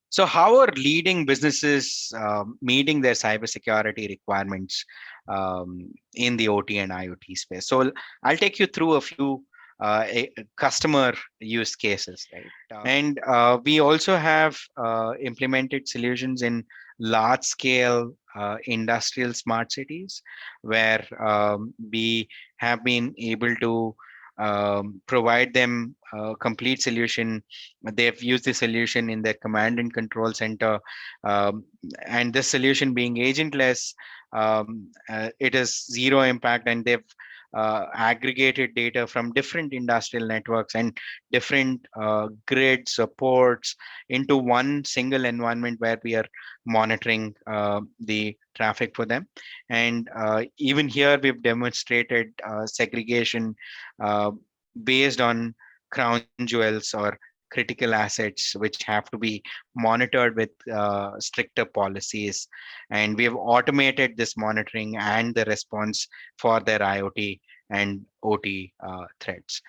So how are leading businesses meeting their cybersecurity requirements in the OT and IoT space? So I'll take you through a few customer use cases, right? And we also have implemented solutions in large scale industrial smart cities where we have been able to provide them a complete solution. They've used the solution in their command and control center, um, and this solution being agentless, it is zero impact, and they've aggregated data from different industrial networks and different grids or ports into one single environment where we are monitoring the traffic for them. And even here, we've demonstrated segregation uh, based on crown jewels or critical assets, which have to be monitored with stricter policies. And we have automated this monitoring and the response for their IoT and OT threats.